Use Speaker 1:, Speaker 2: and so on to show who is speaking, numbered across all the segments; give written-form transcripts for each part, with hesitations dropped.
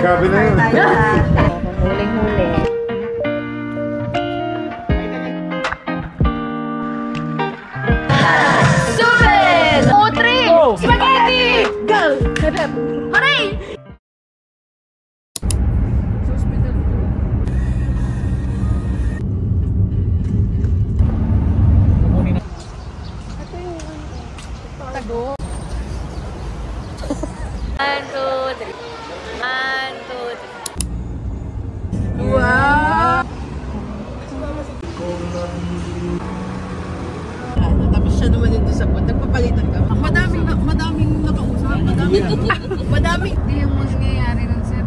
Speaker 1: Grabe na yun.
Speaker 2: Huling-huli. Stupid! Putri! Spaghetti! Go! Hooray! Tago. 1, 2, 3. 1, 2, 3. Wow!
Speaker 3: Tapos siya naman yung doon sa pod. Nagpapalitan ka. Madaming nakausap. Madaming.
Speaker 2: Hindi yung mangyayari nun sir.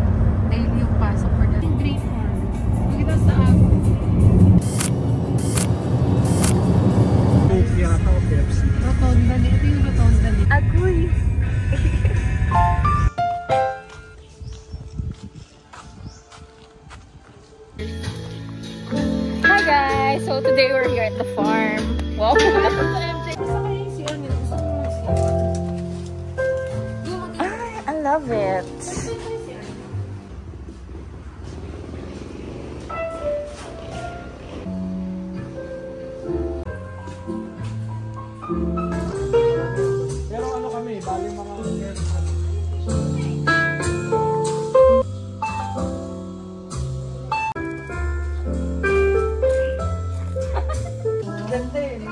Speaker 2: Daily yung pasok for that. Grade 4. Kita sa ako.
Speaker 1: Coke yata o Pepsi.
Speaker 2: Rotonda. Ito yung rotonda. Agoy! Hi guys! So today we're here at the farm. Wow! I love it!
Speaker 1: Pero ano kami, bali mga
Speaker 3: Ganda yun.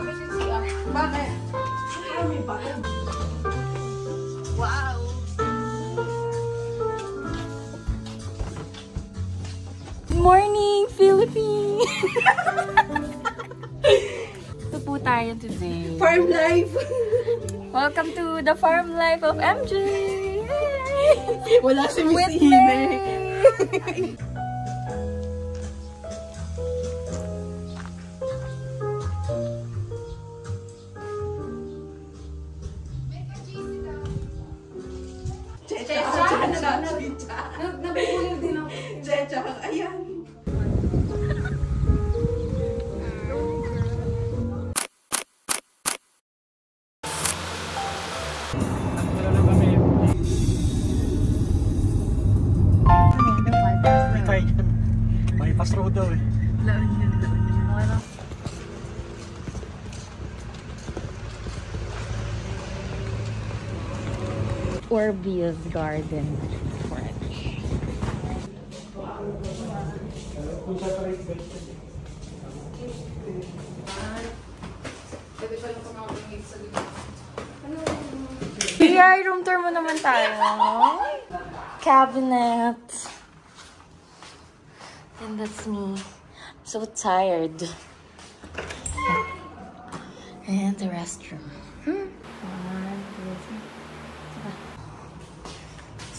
Speaker 3: Bakit? May bakit? Wow!
Speaker 2: Morning, Philippines! Ito po tayo today.
Speaker 3: Farm life!
Speaker 2: Welcome to the farm life of MJ!
Speaker 3: Wala si Miss
Speaker 2: With
Speaker 3: Hime.
Speaker 2: me!
Speaker 3: Nabibulir din ako. Checha, ayan.
Speaker 1: may pass road daw eh.
Speaker 2: Laon yun. Orbeez Garden French. BI room tour mo naman tayo. Cabinet. And that's me. So tired. And the restroom.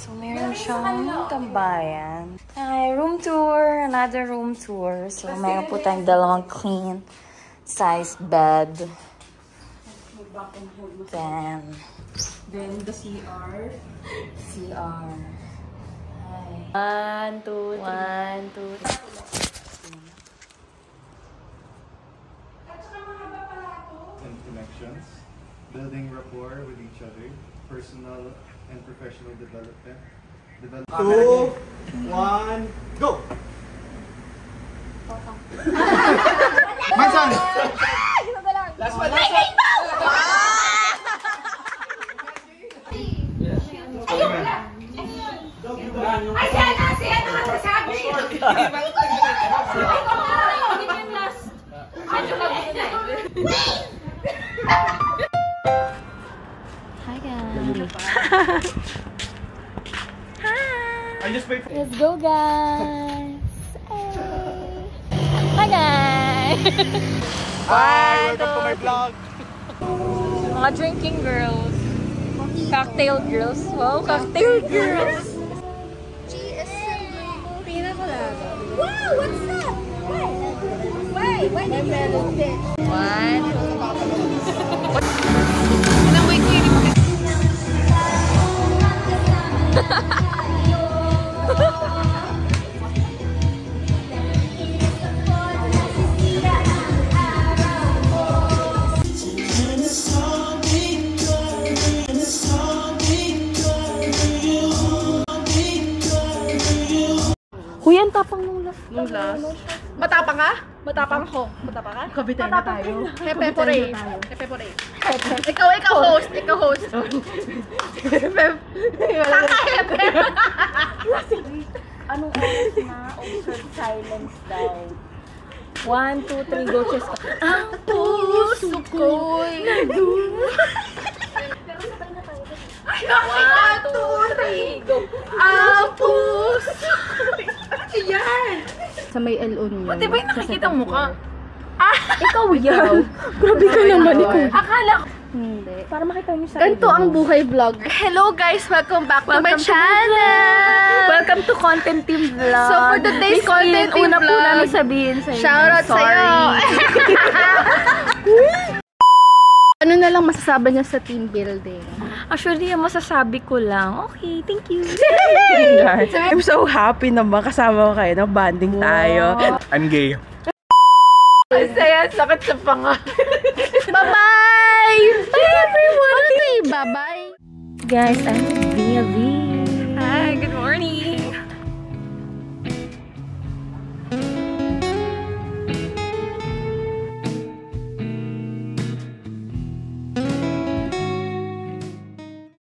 Speaker 2: So, meron siyang tambayan. Ay, room tour. Another room tour. So, mayroon po tayong dalawang clean sized bed. Then
Speaker 3: the CR.
Speaker 2: CR. Hi. 1, 2, 1, 2, 3.
Speaker 1: And connections, building rapport with each other, personal and professional development. 2, 1, go! Minsan! Last one, last one!
Speaker 2: Hi guys.
Speaker 1: I just wait for
Speaker 2: Let's go guys. Hi guys.
Speaker 1: Hi! Welcome to my vlog!
Speaker 2: Mga drinking girls. Cocktail girls. Wow, cocktail girls.
Speaker 4: Wow, what's that? Why did you do this?
Speaker 2: 1. Kuya, ang tapang nung last.
Speaker 3: Nung last. Matapang ka?
Speaker 4: Matapang ako. Matapang ka?
Speaker 3: Kabitan na tayo. Hepepore. Hepepore. Ikaw host. Ikaw host. Kaka-hepe.
Speaker 2: Anong oras na? Observe silence daw. 1, 2, 3, go chest ka.
Speaker 3: Ang puso ko'y nandun. 1, 2, 3, go. Ang puso. Ayan.
Speaker 4: Sa may LO niyo.
Speaker 3: Pati ba yung nakikita mo ka?
Speaker 2: Ikaw yan.
Speaker 4: Grabe ka naman, ikaw.
Speaker 3: Akala ko.
Speaker 4: Hindi.
Speaker 2: Para makita niyo sa
Speaker 4: Ganito ang buhay vlog.
Speaker 3: Hello guys, welcome back to my
Speaker 2: Welcome to
Speaker 3: channel.
Speaker 2: Welcome to Content Team Vlog.
Speaker 3: So for today's Content Team
Speaker 2: una po
Speaker 3: Vlog,
Speaker 2: namin sabihin sa'yo.
Speaker 3: shoutout sa'yo.
Speaker 4: Ano na lang masasabi niya sa team building?
Speaker 2: Actually, ang masasabi ko lang, okay, thank you.
Speaker 5: I'm so happy naman kasama ko kayo, no? Bonding tayo. I'm gay.
Speaker 3: Saya, sakit sa panga.
Speaker 4: Bye-bye! Bye everyone! Bye-bye!
Speaker 2: Guys, I'm Via V.